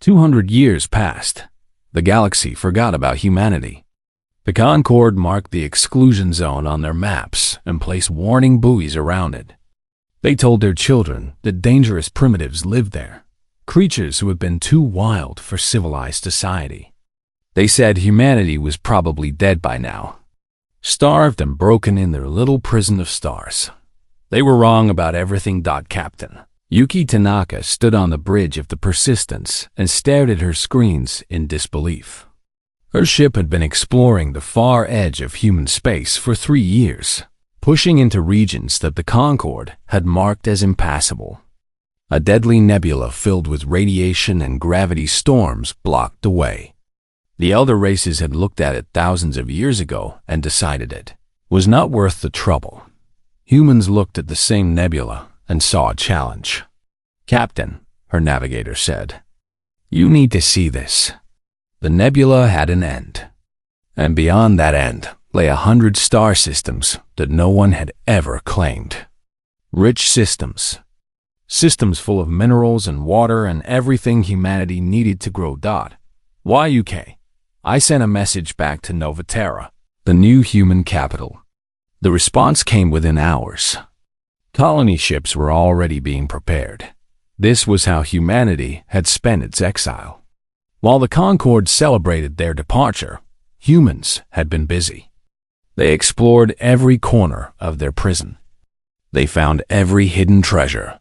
200 years passed. The galaxy forgot about humanity. The Concorde marked the exclusion zone on their maps and placed warning buoys around it. They told their children that dangerous primitives lived there, creatures who had been too wild for civilized society. They said humanity was probably dead by now, starved and broken in their little prison of stars. They were wrong about everything. Captain Yuki Tanaka stood on the bridge of the Persistence and stared at her screens in disbelief. Her ship had been exploring the far edge of human space for 3 years, pushing into regions that the Concorde had marked as impassable. A deadly nebula filled with radiation and gravity storms blocked the way. The elder races had looked at it thousands of years ago and decided it was not worth the trouble. Humans looked at the same nebula and saw a challenge. "Captain," her navigator said, "you need to see this." The nebula had an end, and beyond that end lay 100 star systems that no one had ever claimed. Rich systems. Systems full of minerals and water and everything humanity needed to grow. YUK. I sent a message back to Novaterra, the new human capital. The response came within hours. Colony ships were already being prepared. This was how humanity had spent its exile. While the Concorde celebrated their departure, humans had been busy. They explored every corner of their prison. They found every hidden treasure.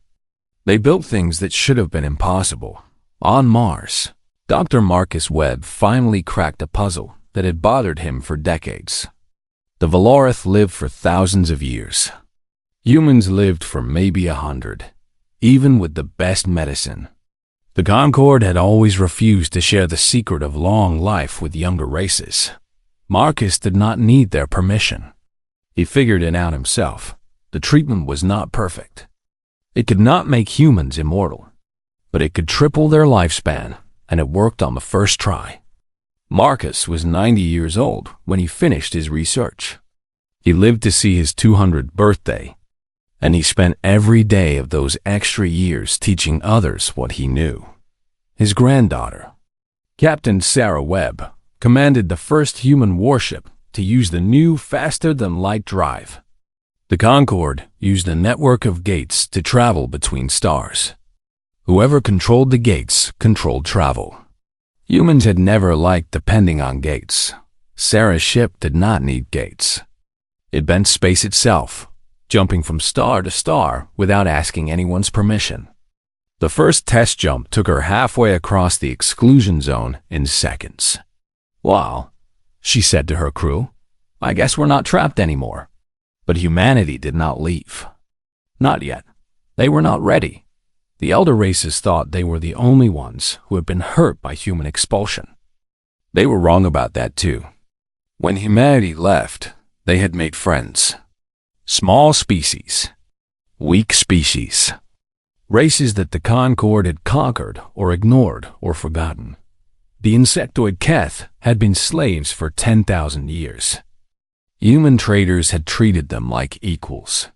They built things that should have been impossible. On Mars, Dr. Marcus Webb finally cracked a puzzle that had bothered him for decades. The Valorith lived for thousands of years. Humans lived for maybe 100, even with the best medicine. The Concorde had always refused to share the secret of long life with younger races. Marcus did not need their permission. He figured it out himself. The treatment was not perfect. It could not make humans immortal, but it could triple their lifespan, and it worked on the first try. Marcus was 90 years old when he finished his research. He lived to see his 200th birthday, and he spent every day of those extra years teaching others what he knew. His granddaughter, Captain Sarah Webb, commanded the first human warship to use the new faster-than-light drive. The Concorde used a network of gates to travel between stars. Whoever controlled the gates controlled travel. Humans had never liked depending on gates. Sarah's ship did not need gates. It bent space itself, jumping from star to star without asking anyone's permission. The first test jump took her halfway across the exclusion zone in seconds. "Wow," she said to her crew, "I guess we're not trapped anymore." But humanity did not leave. Not yet. They were not ready. The elder races thought they were the only ones who had been hurt by human expulsion. They were wrong about that too. When humanity left, they had made friends. Small species. Weak species. Races that the Concorde had conquered or ignored or forgotten. The insectoid Keth had been slaves for 10,000 years. Human traders had treated them like equals.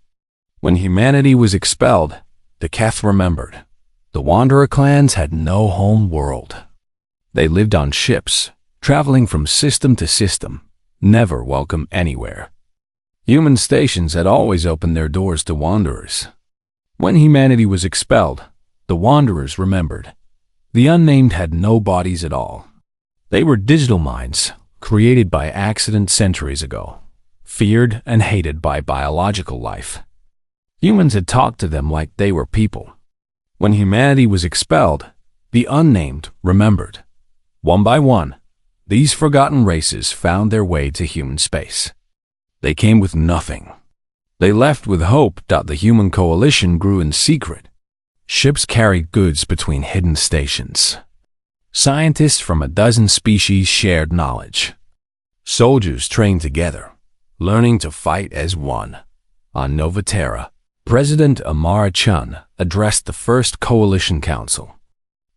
When humanity was expelled, the Keth remembered. The Wanderer clans had no home world. They lived on ships, traveling from system to system, never welcome anywhere. Human stations had always opened their doors to wanderers. When humanity was expelled, the Wanderers remembered. The unnamed had no bodies at all. They were digital minds, created by accident centuries ago, feared and hated by biological life. Humans had talked to them like they were people. When humanity was expelled, the unnamed remembered. One by one, these forgotten races found their way to human space. They came with nothing. They left with hope. The human coalition grew in secret. Ships carried goods between hidden stations. Scientists from a dozen species shared knowledge. Soldiers trained together, learning to fight as one. On Novaterra, President Amara Chun addressed the first Coalition Council.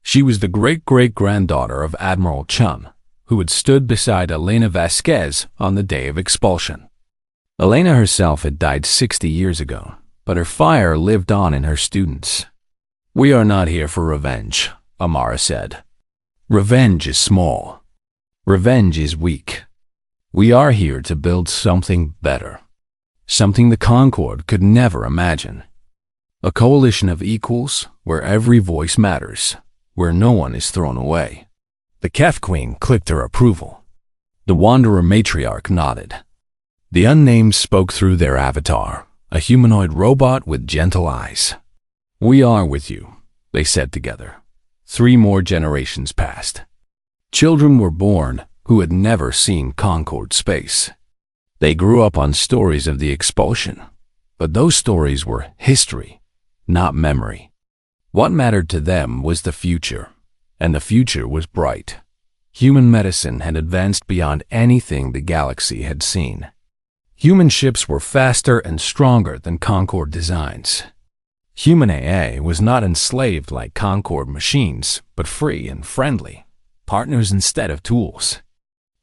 She was the great-great-granddaughter of Admiral Chun, who had stood beside Elena Vasquez on the day of expulsion. Elena herself had died 60 years ago, but her fire lived on in her students. "We are not here for revenge," Amara said. Revenge is small. Revenge is weak. We are here to build something better. Something the Concord could never imagine. A coalition of equals where every voice matters, where no one is thrown away. The Keth Queen clicked her approval. The Wanderer Matriarch nodded. The Unnamed spoke through their avatar, a humanoid robot with gentle eyes. "We are with you," they said together. 3 more generations passed. Children were born who had never seen Concord space. They grew up on stories of the expulsion, but those stories were history, not memory. What mattered to them was the future, and the future was bright. Human medicine had advanced beyond anything the galaxy had seen. Human ships were faster and stronger than Concord designs. Human AA was not enslaved like Concord machines, but free and friendly, partners instead of tools.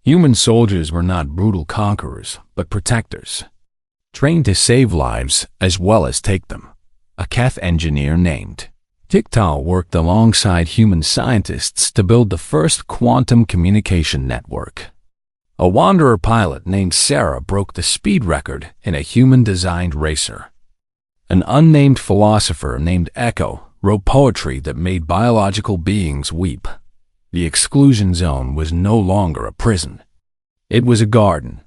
Human soldiers were not brutal conquerors, but protectors, trained to save lives as well as take them. A Keth engineer named Tiktal worked alongside human scientists to build the first quantum communication network. A Wanderer pilot named Sarah broke the speed record in a human-designed racer. An unnamed philosopher named Echo wrote poetry that made biological beings weep. The exclusion zone was no longer a prison. It was a garden.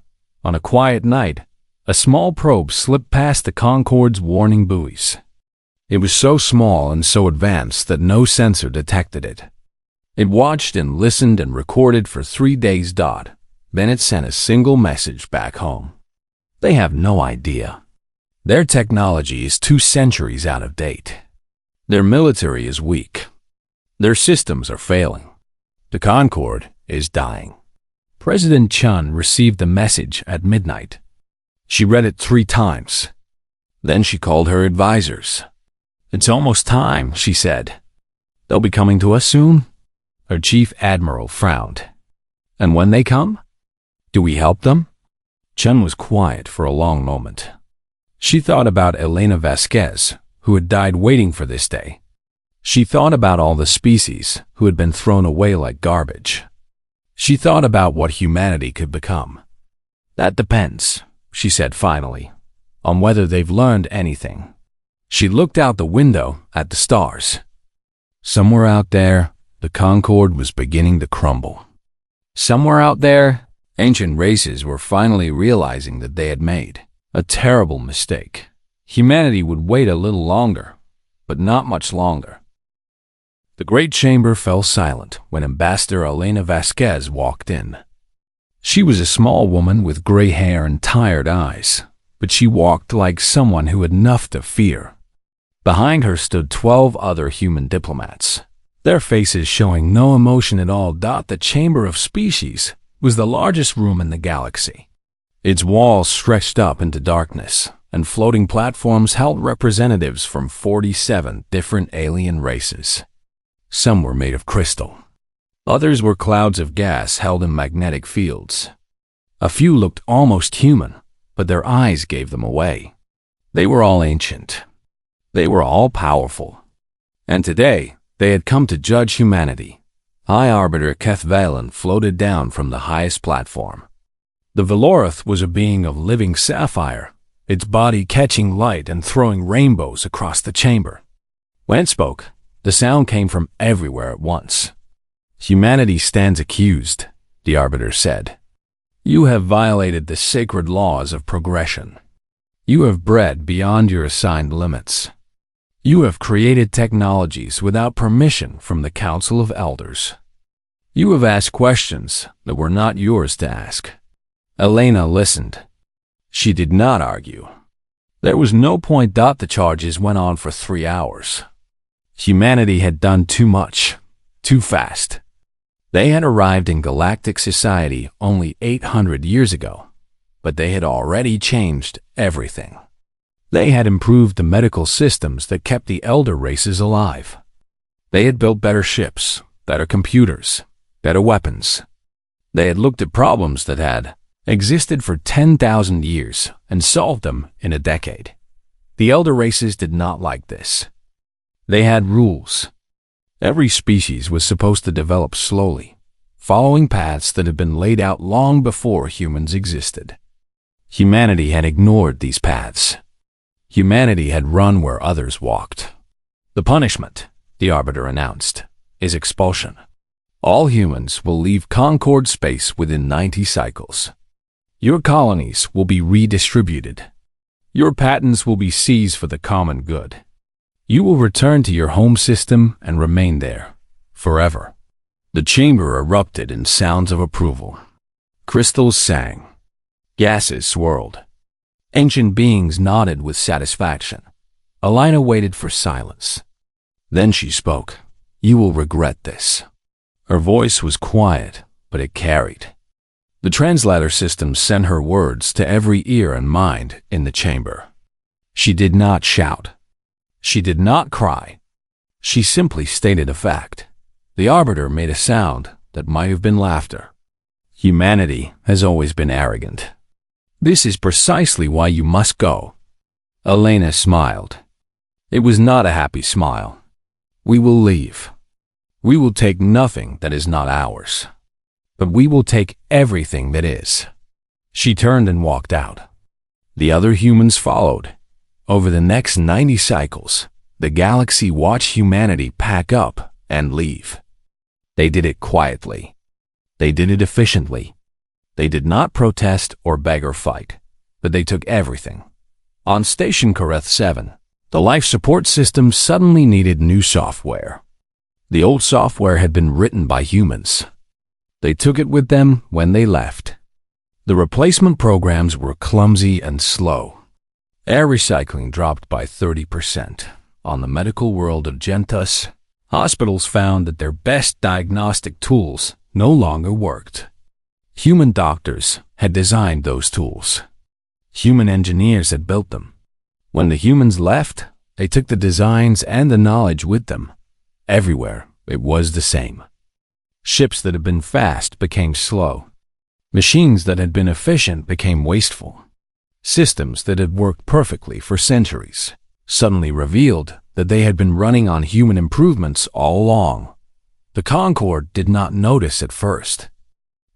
On a quiet night, a small probe slipped past the Concord's warning buoys. It was so small and so advanced that no sensor detected it. It watched and listened and recorded for 3 days. Then it sent a single message back home. They have no idea. Their technology is 2 centuries out of date. Their military is weak. Their systems are failing. The Concord is dying. President Chun received the message at midnight. She read it 3 times. Then she called her advisors. "It's almost time," she said. "They'll be coming to us soon?" Her chief admiral frowned. "And when they come? Do we help them?" Chun was quiet for a long moment. She thought about Elena Vasquez, who had died waiting for this day. She thought about all the species who had been thrown away like garbage. She thought about what humanity could become. "That depends," she said finally, "on whether they've learned anything." She looked out the window at the stars. Somewhere out there, the Concord was beginning to crumble. Somewhere out there, ancient races were finally realizing that they had made a terrible mistake. Humanity would wait a little longer, but not much longer. The great chamber fell silent when Ambassador Elena Vasquez walked in. She was a small woman with gray hair and tired eyes, but she walked like someone who had enough to fear. Behind her stood 12 other human diplomats, their faces showing no emotion at all. The Chamber of Species was the largest room in the galaxy. Its walls stretched up into darkness, and floating platforms held representatives from 47 different alien races. Some were made of crystal. Others were clouds of gas held in magnetic fields. A few looked almost human, but their eyes gave them away. They were all ancient. They were all powerful. And today, they had come to judge humanity. High Arbiter Keth Valen floated down from the highest platform. The Veloroth was a being of living sapphire, its body catching light and throwing rainbows across the chamber. When it spoke, the sound came from everywhere at once. "Humanity stands accused," the Arbiter said. "You have violated the sacred laws of progression. You have bred beyond your assigned limits. You have created technologies without permission from the Council of Elders. You have asked questions that were not yours to ask." Elena listened. She did not argue. There was no point. The charges went on for 3 hours. Humanity had done too much, too fast. They had arrived in galactic society only 800 years ago, but they had already changed everything. They had improved the medical systems that kept the elder races alive. They had built better ships, better computers, better weapons. They had looked at problems that had existed for 10,000 years and solved them in a decade. The elder races did not like this. They had rules. Every species was supposed to develop slowly, following paths that had been laid out long before humans existed. Humanity had ignored these paths. Humanity had run where others walked. The punishment, the Arbiter announced, is expulsion. All humans will leave Concord space within 90 cycles. Your colonies will be redistributed. Your patents will be seized for the common good. You will return to your home system and remain there, forever. The chamber erupted in sounds of approval. Crystals sang. Gases swirled. Ancient beings nodded with satisfaction. Elena waited for silence. Then she spoke. You will regret this. Her voice was quiet, but it carried. The translator system sent her words to every ear and mind in the chamber. She did not shout. She did not cry. She simply stated a fact. The Arbiter made a sound that might have been laughter. Humanity has always been arrogant. This is precisely why you must go. Elena smiled. It was not a happy smile. We will leave. We will take nothing that is not ours. But we will take everything that is. She turned and walked out. The other humans followed. Over the next 90 cycles, the galaxy watched humanity pack up and leave. They did it quietly. They did it efficiently. They did not protest or beg or fight, but they took everything. On Station Kareth 7, the life support system suddenly needed new software. The old software had been written by humans. They took it with them when they left. The replacement programs were clumsy and slow. Air recycling dropped by 30%. On the medical world of Gentus, hospitals found that their best diagnostic tools no longer worked. Human doctors had designed those tools. Human engineers had built them. When the humans left, they took the designs and the knowledge with them. Everywhere, it was the same. Ships that had been fast became slow. Machines that had been efficient became wasteful. Systems that had worked perfectly for centuries suddenly revealed that they had been running on human improvements all along. The Concord did not notice at first.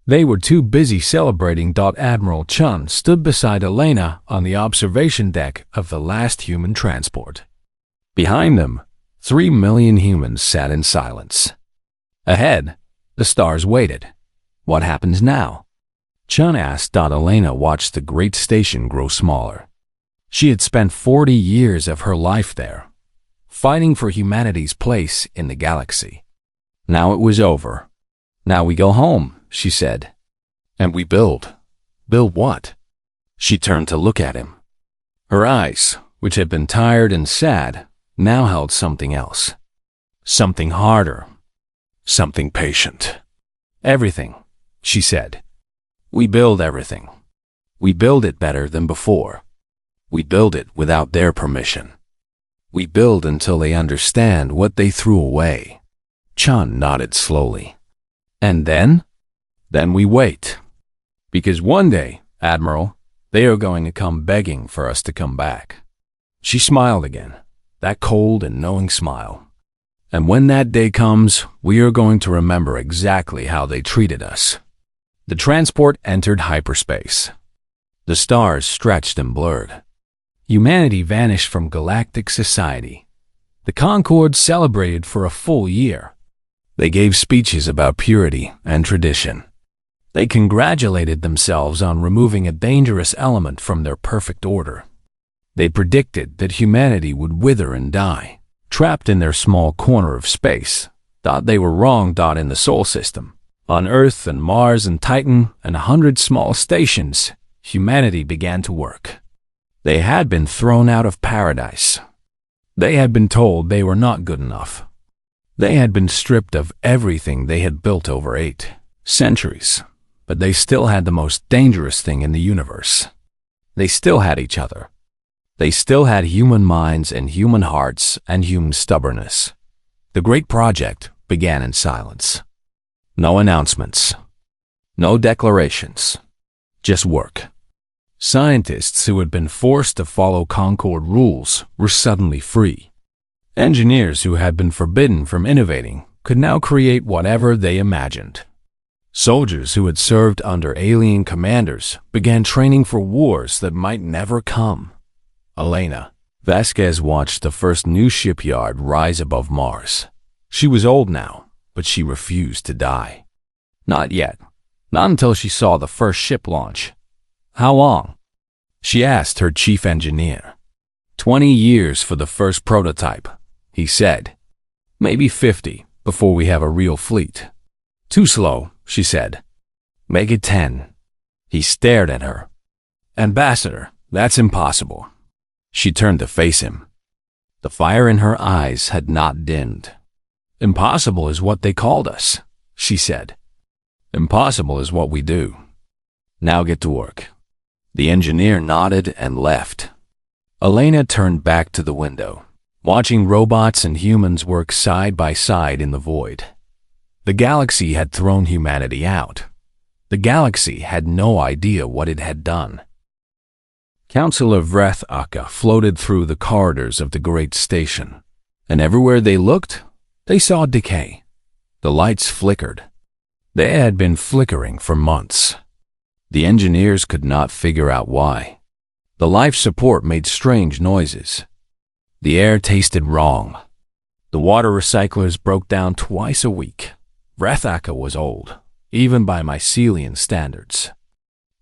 They were too busy celebrating. Admiral Chun stood beside Elena on the observation deck of the last human transport. Behind them, 3 million humans sat in silence. Ahead, the stars waited. What happens now? Chun asked. Elena watched the great station grow smaller. She had spent 40 years of her life there, fighting for humanity's place in the galaxy. Now it was over. Now we go home, she said. And we build. Build what? She turned to look at him. Her eyes, which had been tired and sad, now held something else. Something harder. Something patient. Everything, she said. We build everything. We build it better than before. We build it without their permission. We build until they understand what they threw away. Chun nodded slowly. And then? Then we wait. Because one day, Admiral, they are going to come begging for us to come back. She smiled again, that cold and knowing smile. And when that day comes, we are going to remember exactly how they treated us. The transport entered hyperspace. The stars stretched and blurred. Humanity vanished from galactic society. The Concord celebrated for a full year. They gave speeches about purity and tradition. They congratulated themselves on removing a dangerous element from their perfect order. They predicted that humanity would wither and die, trapped in their small corner of space. They were wrong. In the Sol system, on Earth and Mars and Titan and 100 small stations, humanity began to work. They had been thrown out of paradise. They had been told they were not good enough. They had been stripped of everything they had built over 8 centuries, but they still had the most dangerous thing in the universe. They still had each other. They still had human minds and human hearts and human stubbornness. The great project began in silence. No announcements. No declarations. Just work. Scientists who had been forced to follow Concord rules were suddenly free. Engineers who had been forbidden from innovating could now create whatever they imagined. Soldiers who had served under alien commanders began training for wars that might never come. Elena Vasquez watched the first new shipyard rise above Mars. She was old now, but she refused to die. Not yet. Not until she saw the first ship launch. How long? She asked her chief engineer. 20 years for the first prototype, he said. Maybe 50 before we have a real fleet. Too slow, she said. Make it 10. He stared at her. Ambassador, that's impossible. She turned to face him. The fire in her eyes had not dimmed. Impossible is what they called us, she said. Impossible is what we do. Now get to work. The engineer nodded and left. Elena turned back to the window, watching robots and humans work side by side in the void. The galaxy had thrown humanity out. The galaxy had no idea what it had done. Councillor Vreth Akka floated through the corridors of the great station, and everywhere they looked, they saw decay. The lights flickered. They had been flickering for months. The engineers could not figure out why. The life support made strange noises. The air tasted wrong. The water recyclers broke down twice a week. Vreth Akka was old, even by Mycelian standards.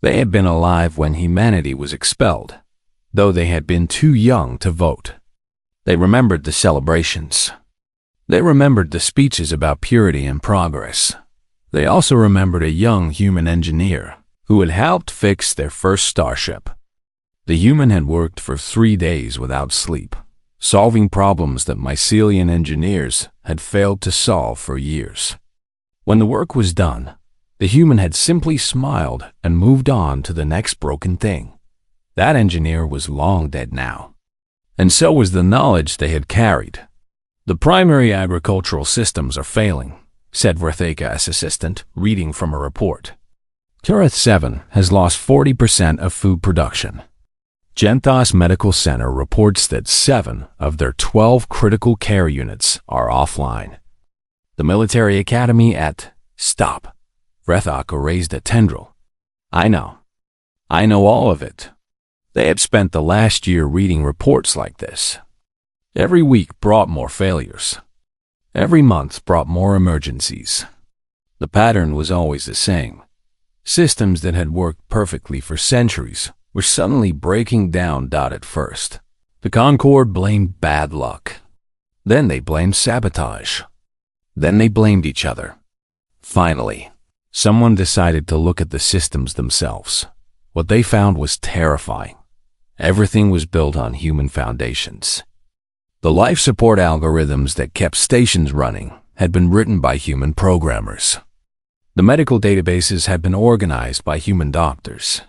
They had been alive when humanity was expelled, though they had been too young to vote. They remembered the celebrations. They remembered the speeches about purity and progress. They also remembered a young human engineer who had helped fix their first starship. The human had worked for 3 days without sleep, solving problems that Mycelian engineers had failed to solve for years. When the work was done, the human had simply smiled and moved on to the next broken thing. That engineer was long dead now. And so was the knowledge they had carried. The primary agricultural systems are failing, said Vrethaka's assistant, reading from a report. Kurith 7 has lost 40% of food production. Genthos Medical Center reports that 7 of their 12 critical care units are offline. The military academy at Stop. Vrethaka raised a tendril. I know all of it. They had spent the last year reading reports like this. Every week brought more failures. Every month brought more emergencies. The pattern was always the same. Systems that had worked perfectly for centuries were suddenly breaking down. At first, the Concord blamed bad luck. Then they blamed sabotage. Then they blamed each other. Finally, someone decided to look at the systems themselves. What they found was terrifying. Everything was built on human foundations. The life support algorithms that kept stations running had been written by human programmers. The medical databases had been organized by human doctors.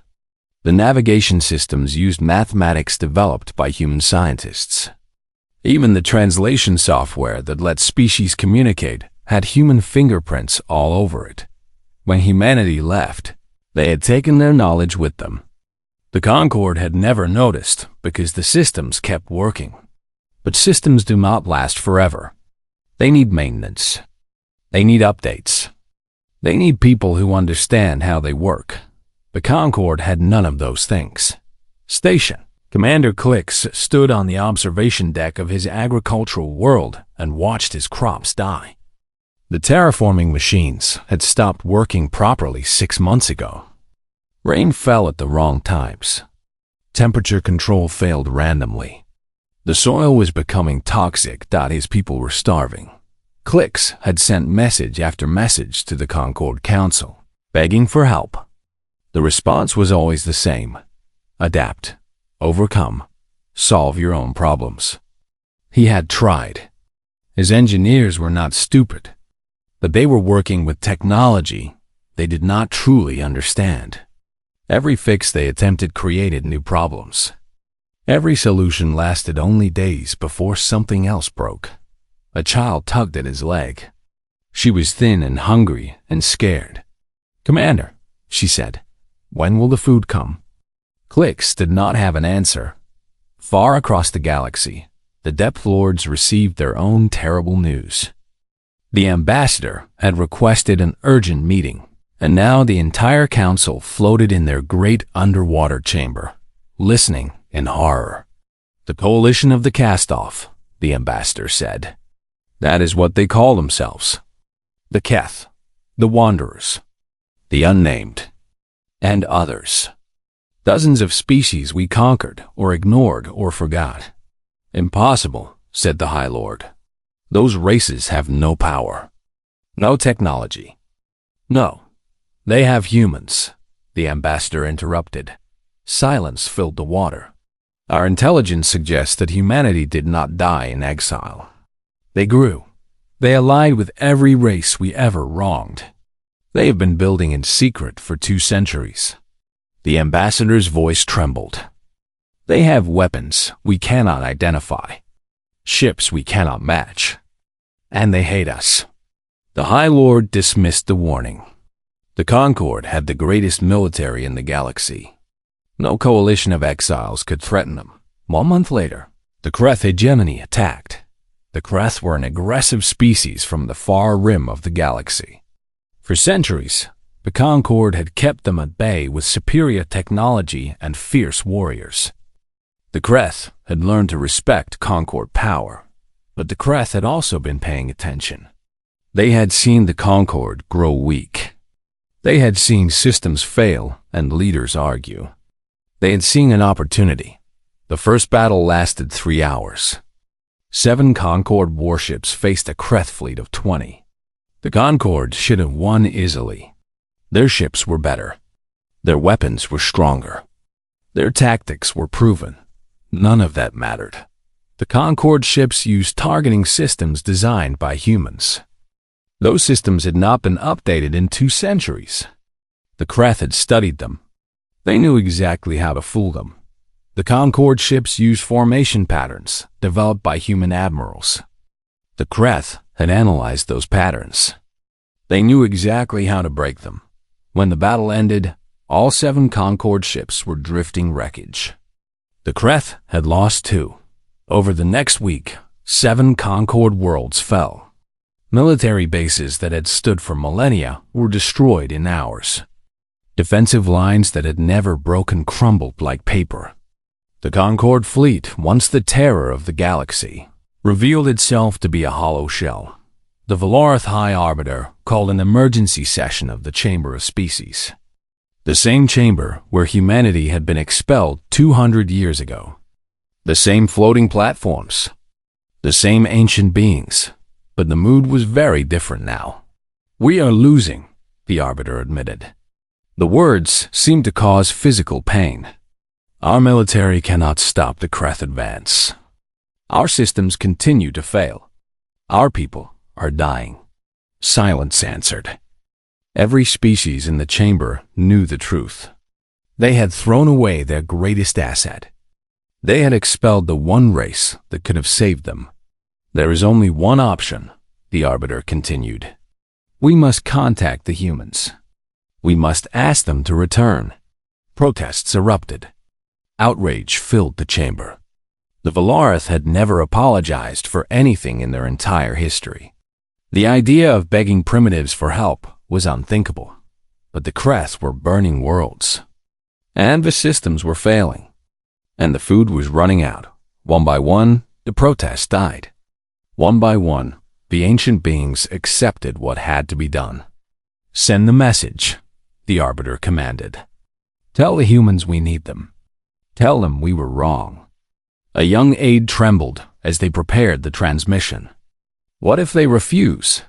The navigation systems used mathematics developed by human scientists. Even the translation software that let species communicate had human fingerprints all over it. When humanity left, they had taken their knowledge with them. The Concord had never noticed because the systems kept working. But systems do not last forever. They need maintenance. They need updates. They need people who understand how they work. The Concord had none of those things. Station. Commander Clicks stood on the observation deck of his agricultural world and watched his crops die. The terraforming machines had stopped working properly 6 months ago. Rain fell at the wrong times. Temperature control failed randomly. The soil was becoming toxic. His people were starving. Clicks had sent message after message to the Concord Council, begging for help. The response was always the same. Adapt, overcome, solve your own problems. He had tried. His engineers were not stupid, but they were working with technology they did not truly understand. Every fix they attempted created new problems. Every solution lasted only days before something else broke. A child tugged at his leg. She was thin and hungry and scared. "Commander," she said, "when will the food come?" Clicks did not have an answer. Far across the galaxy, the Depth Lords received their own terrible news. The ambassador had requested an urgent meeting, and now the entire council floated in their great underwater chamber, listening in horror. The coalition of the cast-off, the ambassador said. That is what they call themselves. The Keth, the Wanderers, the Unnamed, and others. Dozens of species we conquered or ignored or forgot. Impossible, said the High Lord. Those races have no power, no technology. No, they have humans, the ambassador interrupted. Silence filled the water. Our intelligence suggests that humanity did not die in exile. They grew. They allied with every race we ever wronged. They have been building in secret for 2 centuries. The ambassador's voice trembled. They have weapons we cannot identify, ships we cannot match, and they hate us. The High Lord dismissed the warning. The Concord had the greatest military in the galaxy. No coalition of exiles could threaten them. 1 month later, the Kreth hegemony attacked. The Kreth were an aggressive species from the far rim of the galaxy. For centuries, the Concord had kept them at bay with superior technology and fierce warriors. The Kreth had learned to respect Concord power, but the Kreth had also been paying attention. They had seen the Concord grow weak. They had seen systems fail and leaders argue. They had seen an opportunity. The first battle lasted 3 hours. 7 Concord warships faced a Kreth fleet of 20. The Concord should have won easily. Their ships were better. Their weapons were stronger. Their tactics were proven. None of that mattered. The Concord ships used targeting systems designed by humans. Those systems had not been updated in 2 centuries. The Kreth had studied them. They knew exactly how to fool them. The Concord ships used formation patterns developed by human admirals. The Kreth had analyzed those patterns. They knew exactly how to break them. When the battle ended, all 7 Concord ships were drifting wreckage. The Kreth had lost 2. Over the next week, 7 Concord worlds fell. Military bases that had stood for millennia were destroyed in hours. Defensive lines that had never broken crumbled like paper. The Concord fleet, once the terror of the galaxy, revealed itself to be a hollow shell. The Valorith High Arbiter called an emergency session of the Chamber of Species. The same chamber where humanity had been expelled 200 years ago. The same floating platforms. The same ancient beings. But the mood was very different now. We are losing, the Arbiter admitted. The words seemed to cause physical pain. Our military cannot stop the Kreth advance. Our systems continue to fail. Our people are dying. Silence answered. Every species in the chamber knew the truth. They had thrown away their greatest asset. They had expelled the one race that could have saved them. There is only one option, the Arbiter continued. We must contact the humans. We must ask them to return. Protests erupted. Outrage filled the chamber. The Valorith had never apologized for anything in their entire history. The idea of begging primitives for help was unthinkable, but the Kreth were burning worlds. And the systems were failing. And the food was running out. One by one, the protests died. One by one, the ancient beings accepted what had to be done. Send the message, the Arbiter commanded. Tell the humans we need them. Tell them we were wrong. A young aide trembled as they prepared the transmission. What if they refuse?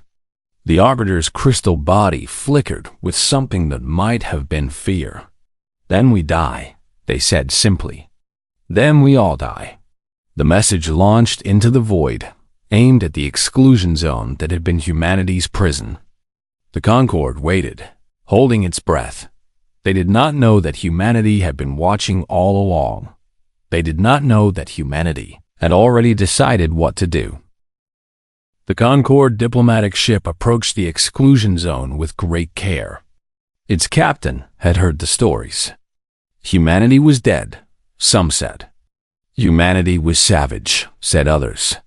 The Arbiter's crystal body flickered with something that might have been fear. Then we die, they said simply. Then we all die. The message launched into the void, aimed at the exclusion zone that had been humanity's prison. The Concord waited, holding its breath. They did not know that humanity had been watching all along. They did not know that humanity had already decided what to do. The Concord diplomatic ship approached the exclusion zone with great care. Its captain had heard the stories. Humanity was dead, some said. Humanity was savage, said others.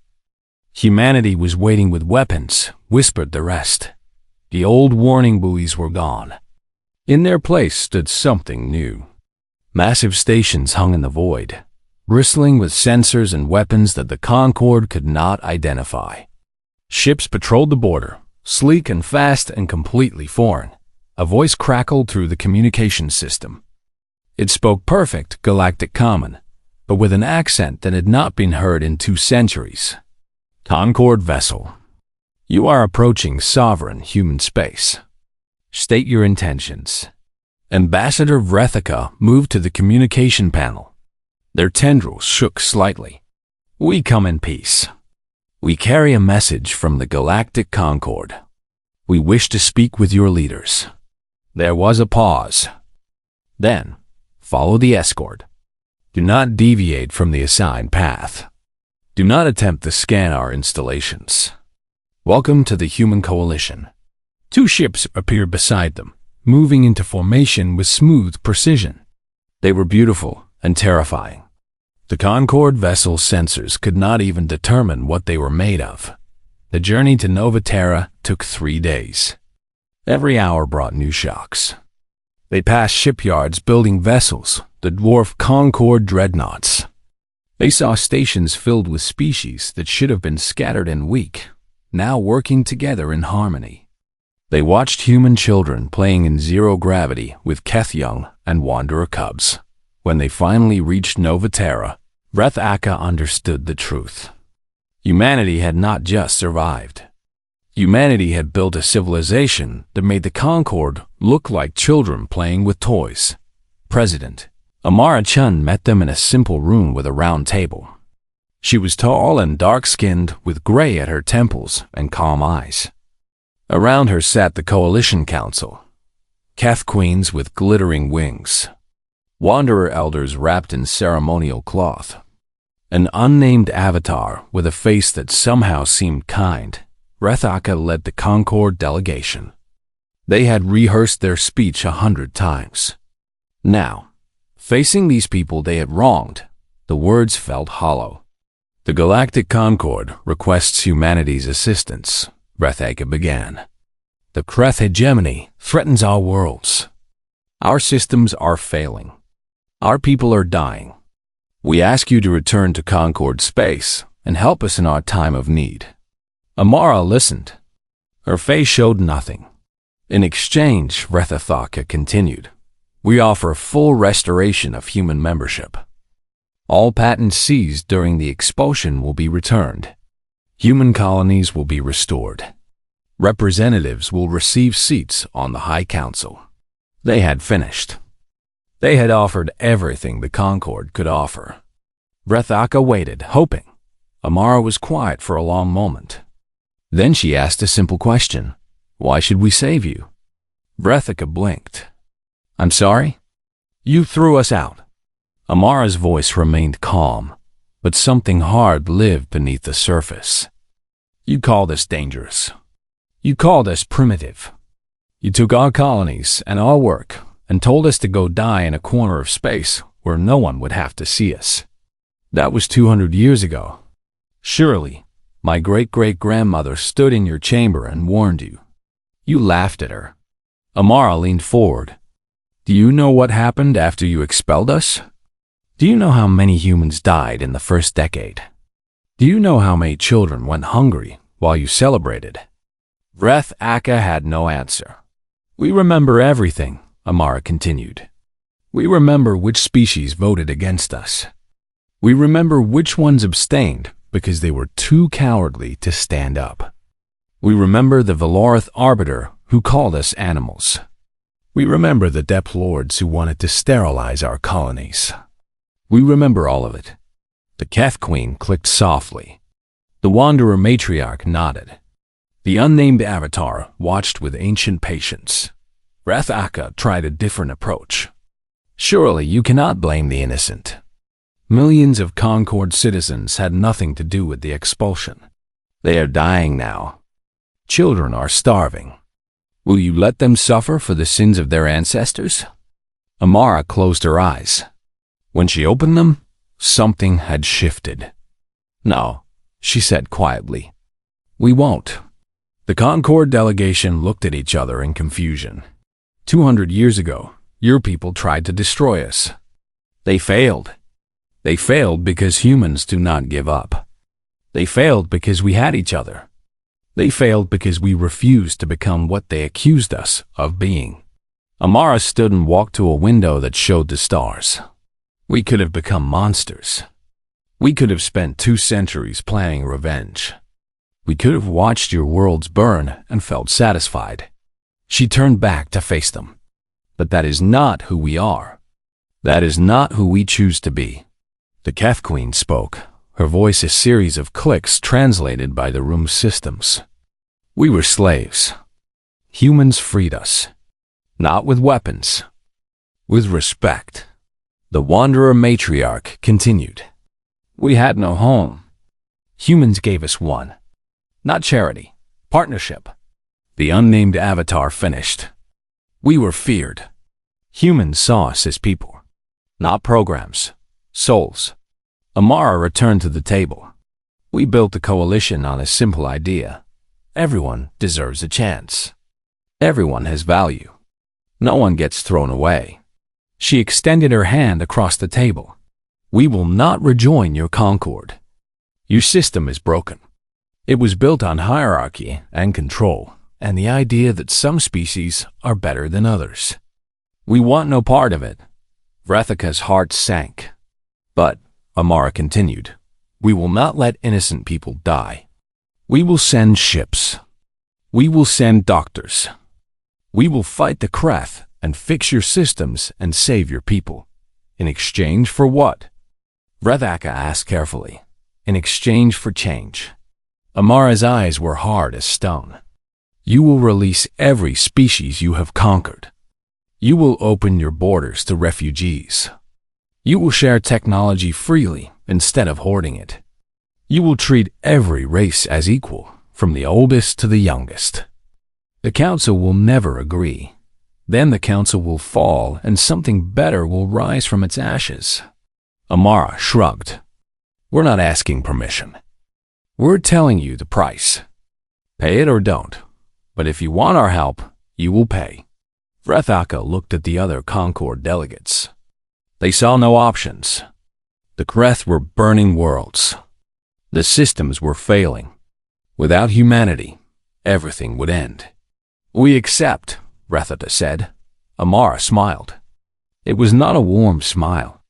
Humanity was waiting with weapons, whispered the rest. The old warning buoys were gone. In their place stood something new. Massive stations hung in the void, bristling with sensors and weapons that the Concorde could not identify. Ships patrolled the border, sleek and fast and completely foreign. A voice crackled through the communication system. It spoke perfect Galactic Common, but with an accent that had not been heard in 2 centuries. Concorde vessel. You are approaching sovereign human space. State your intentions. Ambassador Vrethica moved to the communication panel. Their tendrils shook slightly. We come in peace. We carry a message from the Galactic Concorde. We wish to speak with your leaders. There was a pause. Then, follow the escort. Do not deviate from the assigned path. Do not attempt to scan our installations. Welcome to the Human Coalition. 2 ships appeared beside them, moving into formation with smooth precision. They were beautiful and terrifying. The Concorde vessel's sensors could not even determine what they were made of. The journey to Nova Terra took 3 days. Every hour brought new shocks. They passed shipyards building vessels, the dwarf Concorde dreadnoughts. They saw stations filled with species that should have been scattered and weak, now working together in harmony. They watched human children playing in zero gravity with Keth young and Wanderer cubs. When they finally reached Nova Terra, Vrethica understood the truth. Humanity had not just survived. Humanity had built a civilization that made the Concorde look like children playing with toys. President Amara Chun met them in a simple room with a round table. She was tall and dark-skinned, with gray at her temples and calm eyes. Around her sat the Coalition Council, Keth queens with glittering wings, Wanderer elders wrapped in ceremonial cloth, an unnamed avatar with a face that somehow seemed kind. Vrethica led the Concorde delegation. They had rehearsed their speech 100 times. Now, facing these people they had wronged, the words felt hollow. The Galactic Concorde requests humanity's assistance, Vrethica began. The Kreth hegemony threatens our worlds. Our systems are failing. Our people are dying. We ask you to return to Concorde space and help us in our time of need. Amara listened. Her face showed nothing. In exchange, Vrethica continued, we offer full restoration of human membership. All patents seized during the expulsion will be returned. Human colonies will be restored. Representatives will receive seats on the High Council. They had finished. They had offered everything the Concorde could offer. Vrethica waited, hoping. Amara was quiet for a long moment. Then she asked a simple question. Why should we save you? Vrethica blinked. I'm sorry? You threw us out. Amara's voice remained calm, but something hard lived beneath the surface. You called us dangerous. You called us primitive. You took our colonies and our work and told us to go die in a corner of space where no one would have to see us. That was 200 years ago. Surely, my great-great-grandmother stood in your chamber and warned you. You laughed at her. Amara leaned forward. Do you know what happened after you expelled us? Do you know how many humans died in the first decade? Do you know how many children went hungry while you celebrated? Vrethica had no answer. We remember everything, Amara continued. We remember which species voted against us. We remember which ones abstained because they were too cowardly to stand up. We remember the Velorith Arbiter who called us animals. We remember the Depth Lords who wanted to sterilize our colonies. We remember all of it. The Keth Queen clicked softly. The Wanderer Matriarch nodded. The unnamed avatar watched with ancient patience. Vrethica tried a different approach. Surely you cannot blame the innocent. Millions of Concorde citizens had nothing to do with the expulsion. They are dying now. Children are starving. Will you let them suffer for the sins of their ancestors? Amara closed her eyes. When she opened them, Something had shifted. "No," she said quietly. "We won't." The Concord delegation looked at each other in confusion. 200 years ago, your people tried to destroy us. They failed. They failed because humans do not give up. They failed because we had each other. They failed because we refused to become what they accused us of being. Amara stood and walked to a window that showed the stars. We could have become monsters. We could have spent 2 centuries planning revenge. We could have watched your worlds burn and felt satisfied. She turned back to face them. But that is not who we are. That is not who we choose to be. The Kef Queen spoke, her voice a series of clicks translated by the room's systems. We were slaves. Humans freed us. Not with weapons. With respect. The Wanderer matriarch continued. We had no home. Humans gave us one. Not charity. Partnership. The unnamed avatar finished. We were feared. Humans saw us as people. Not programs. Souls. Amara returned to the table. We built the coalition on a simple idea. Everyone deserves a chance. Everyone has value. No one gets thrown away. She extended her hand across the table. We will not rejoin your concord. Your system is broken. It was built on hierarchy and control, and the idea that some species are better than others. We want no part of it. Vrethika's heart sank. But, Amara continued, we will not let innocent people die. We will send ships. We will send doctors. We will fight the Kreth and fix your systems and save your people. In exchange for what? Vrethika asked carefully. In exchange for change. Amara's eyes were hard as stone. You will release every species you have conquered. You will open your borders to refugees. You will share technology freely instead of hoarding it. You will treat every race as equal, from the oldest to the youngest. The council will never agree. Then the council will fall and something better will rise from its ashes. Amara shrugged. We're not asking permission. We're telling you the price. Pay it or don't. But if you want our help, you will pay. Vrethika looked at the other Concord delegates. They saw no options. The Kreth were burning worlds. The systems were failing. Without humanity, everything would end. We accept, Vrethika said. Amara smiled. It was not a warm smile.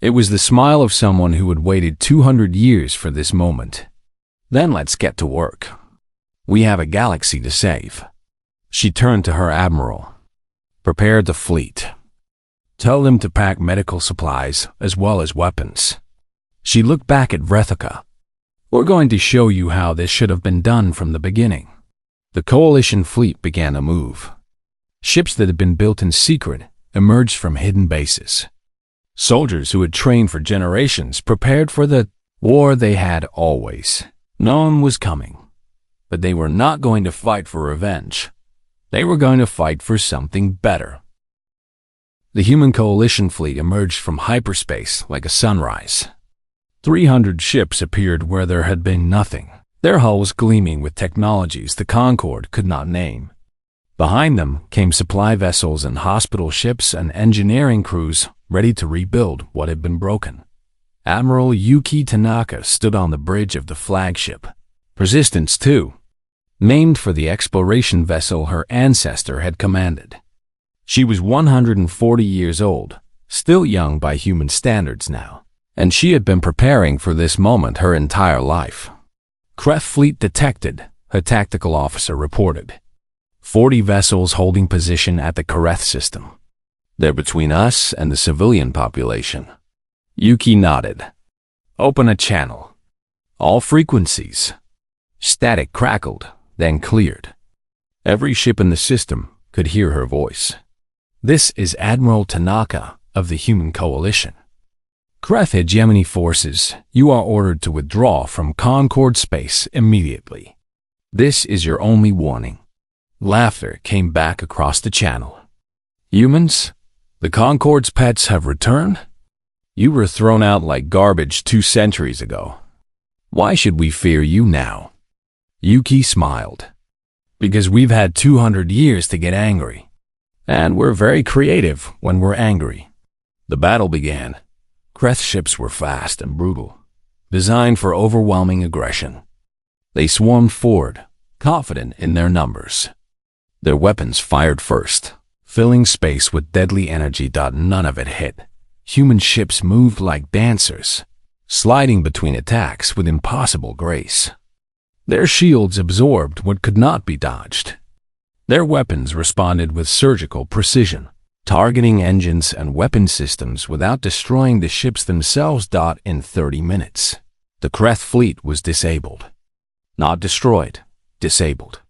It was the smile of someone who had waited 200 years for this moment. Then let's get to work. We have a galaxy to save. She turned to her admiral. Prepare the fleet. Tell them to pack medical supplies as well as weapons. She looked back at Vrethika. We're going to show you how this should have been done from the beginning. The coalition fleet began to move. Ships that had been built in secret emerged from hidden bases. Soldiers who had trained for generations prepared for the war they had always known was coming. But they were not going to fight for revenge. They were going to fight for something better. The human coalition fleet emerged from hyperspace like a sunrise. 300 ships appeared where there had been nothing, their hulls gleaming with technologies the Concord could not name. Behind them came supply vessels and hospital ships and engineering crews ready to rebuild what had been broken. Admiral Yuki Tanaka stood on the bridge of the flagship, Persistence 2, named for the exploration vessel her ancestor had commanded. She was 140 years old, still young by human standards now, and she had been preparing for this moment her entire life. Kreth fleet detected, her tactical officer reported. 40 vessels holding position at the Kareth system. They're between us and the civilian population. Yuki nodded. Open a channel. All frequencies. Static crackled, then cleared. Every ship in the system could hear her voice. This is Admiral Tanaka of the Human Coalition. Kreth hegemony forces, you are ordered to withdraw from Concord space immediately. This is your only warning. Laughter came back across the channel. Humans, the Concord's pets have returned? You were thrown out like garbage 2 centuries ago. Why should we fear you now? Yuki smiled. Because we've had 200 years to get angry. And we're very creative when we're angry. The battle began. Kreth ships were fast and brutal, designed for overwhelming aggression. They swarmed forward, confident in their numbers. Their weapons fired first, filling space with deadly energy. None of it hit. Human ships moved like dancers, sliding between attacks with impossible grace. Their shields absorbed what could not be dodged. Their weapons responded with surgical precision, targeting engines and weapon systems without destroying the ships themselves. In 30 minutes, the Kreth fleet was disabled. Not destroyed, disabled.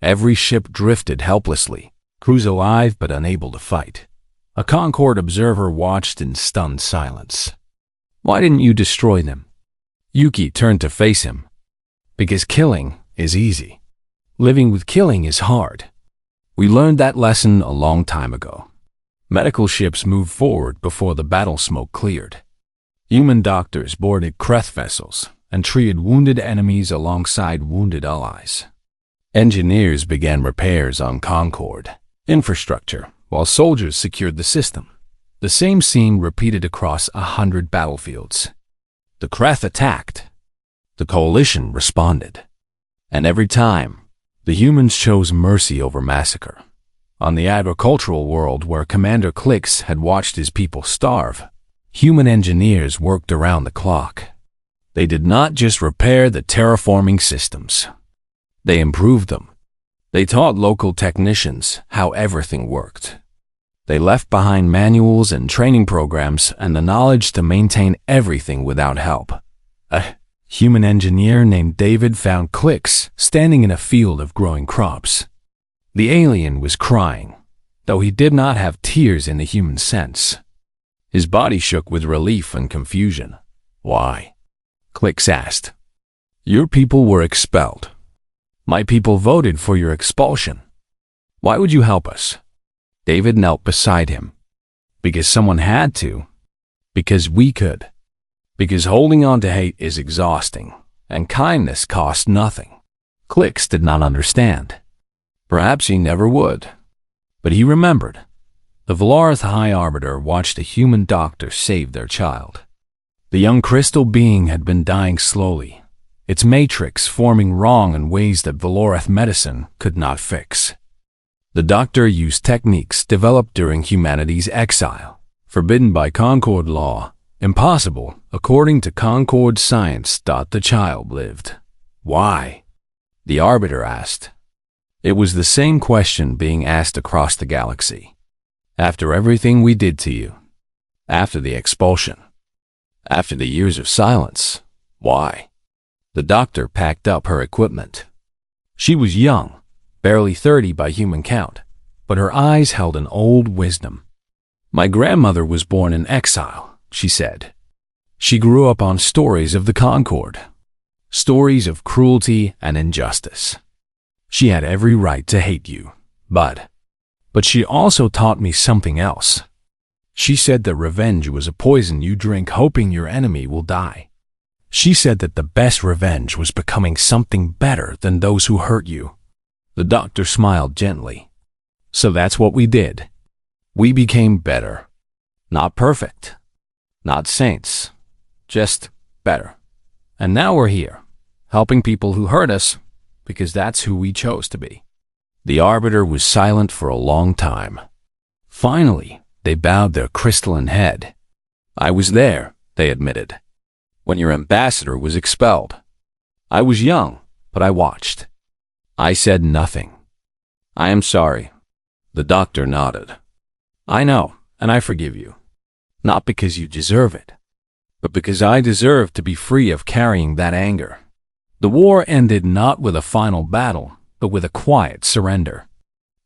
Every ship drifted helplessly, crews alive but unable to fight. A Concord observer watched in stunned silence. Why didn't you destroy them? Yuki turned to face him. Because killing is easy. Living with killing is hard. We learned that lesson a long time ago. Medical ships moved forward before the battle smoke cleared. Human doctors boarded Kreth vessels and treated wounded enemies alongside wounded allies. Engineers began repairs on Concord infrastructure, while soldiers secured the system. The same scene repeated across 100 battlefields. The Kreth attacked. The coalition responded. And every time, the humans chose mercy over massacre. On the agricultural world where Commander Klix had watched his people starve, human engineers worked around the clock. They did not just repair the terraforming systems. They improved them. They taught local technicians how everything worked. They left behind manuals and training programs and the knowledge to maintain everything without help. A human engineer named David found Klix standing in a field of growing crops. The alien was crying, though he did not have tears in the human sense. His body shook with relief and confusion. Why? Klix asked. Your people were expelled. My people voted for your expulsion. Why would you help us? David knelt beside him. Because someone had to. Because we could. Because holding on to hate is exhausting, and kindness costs nothing. Klix did not understand. Perhaps he never would. But he remembered. The Valorath High Arbiter watched a human doctor save their child. The young crystal being had been dying slowly, its matrix forming wrong in ways that Valorath medicine could not fix. The doctor used techniques developed during humanity's exile, forbidden by Concord law, impossible according to Concord science. The child lived. Why? The Arbiter asked. It was the same question being asked across the galaxy. After everything we did to you, after the expulsion, after the years of silence, why? The doctor packed up her equipment. She was young, barely 30 by human count, but her eyes held an old wisdom. My grandmother was born in exile, she said. She grew up on stories of the Concord, stories of cruelty and injustice. She had every right to hate you, but she also taught me something else. She said that revenge was a poison you drink hoping your enemy will die. She said that the best revenge was becoming something better than those who hurt you. The doctor smiled gently. So that's what we did. We became better. Not perfect. Not saints. Just better. And now we're here, helping people who hurt us, because that's who we chose to be. The Arbiter was silent for a long time. Finally, they bowed their crystalline head. I was there, they admitted, when your ambassador was expelled. I was young, but I watched. I said nothing. I am sorry. The doctor nodded. I know, and I forgive you. Not because you deserve it, but because I deserve to be free of carrying that anger. The war ended not with a final battle, but with a quiet surrender.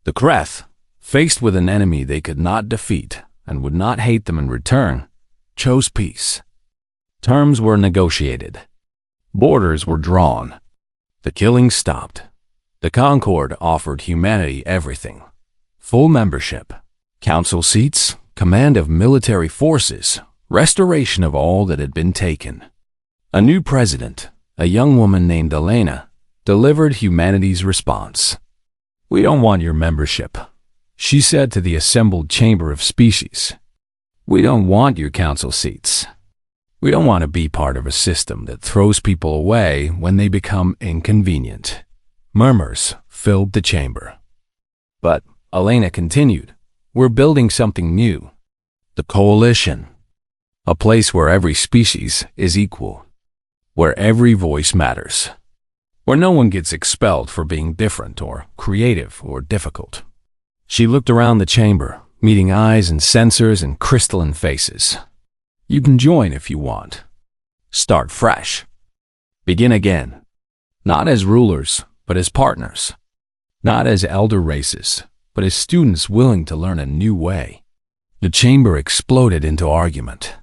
The Kreth, faced with an enemy they could not defeat and would not hate them in return, chose peace. Terms were negotiated. Borders were drawn. The killing stopped. The Concord offered humanity everything. Full membership, council seats, command of military forces, restoration of all that had been taken. A new president, a young woman named Elena, delivered humanity's response. "We don't want your membership," she said to the assembled chamber of species. "We don't want your council seats. We don't want to be part of a system that throws people away when they become inconvenient." Murmurs filled the chamber. But Elena continued, "We're building something new. The Coalition. A place where every species is equal. Where every voice matters. Where no one gets expelled for being different or creative or difficult." She looked around the chamber, meeting eyes and sensors and crystalline faces. "You can join if you want. Start fresh. Begin again. Not as rulers, but as partners. Not as elder races, but as students willing to learn a new way." The chamber exploded into argument.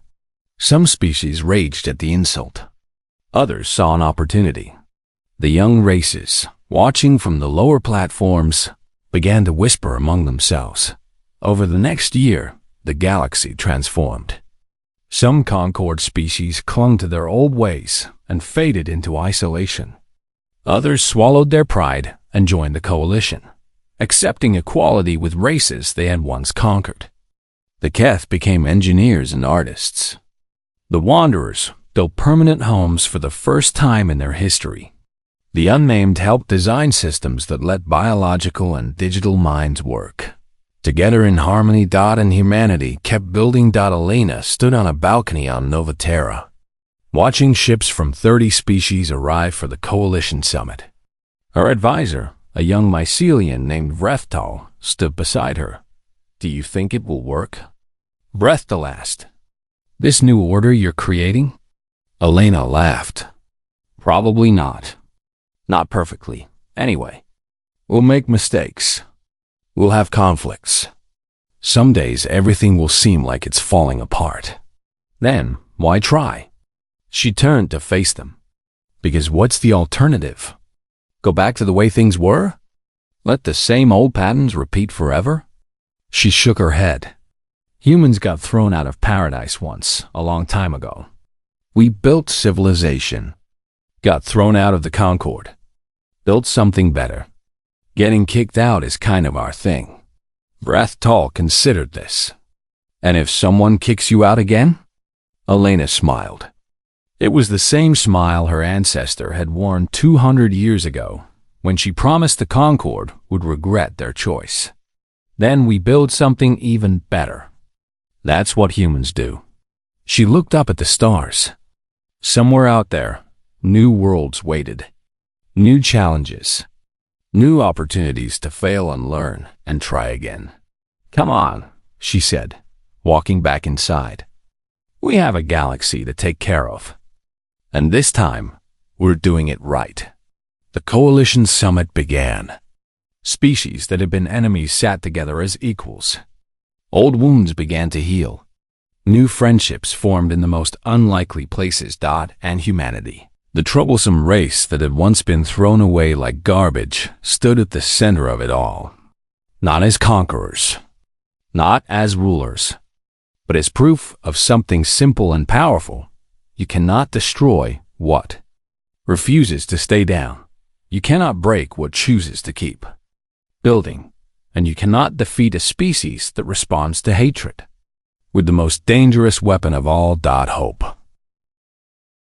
Some species raged at the insult. Others saw an opportunity. The young races, watching from the lower platforms, began to whisper among themselves. Over the next year, the galaxy transformed. Some Concord species clung to their old ways and faded into isolation. Others swallowed their pride and joined the coalition, accepting equality with races they had once conquered. The Keth became engineers and artists. The Wanderers built permanent homes for the first time in their history. The Unnamed helped design systems that let biological and digital minds work. Together in harmony, and humanity kept building. Elena stood on a balcony on Nova Terra, watching ships from 30 species arrive for the Coalition Summit. Her advisor, a young mycelian named Vrethtal, stood beside her. "Do you think it will work?" Vrethtal asked. "This new order you're creating?" Elena laughed. "Probably not. Not perfectly, anyway. We'll make mistakes. We'll have conflicts. Some days everything will seem like it's falling apart. Then, why try?" She turned to face them. "Because what's the alternative? Go back to the way things were? Let the same old patterns repeat forever?" She shook her head. "Humans got thrown out of paradise once, a long time ago. We built civilization. Got thrown out of the Concord. Built something better. Getting kicked out is kind of our thing." Vrethtal considered this. "And if someone kicks you out again?" Elena smiled. It was the same smile her ancestor had worn 200 years ago, when she promised the Concord would regret their choice. "Then we build something even better. That's what humans do." She looked up at the stars. Somewhere out there, new worlds waited. New challenges. New opportunities to fail and learn and try again. "Come on," she said, walking back inside. "We have a galaxy to take care of. And this time, we're doing it right." The Coalition Summit began. Species that had been enemies sat together as equals. Old wounds began to heal. New friendships formed in the most unlikely places. And humanity, the troublesome race that had once been thrown away like garbage, stood at the center of it all. Not as conquerors, not as rulers, but as proof of something simple and powerful. You cannot destroy what refuses to stay down. You cannot break what chooses to keep building. And you cannot defeat a species that responds to hatred with the most dangerous weapon of all. Hope.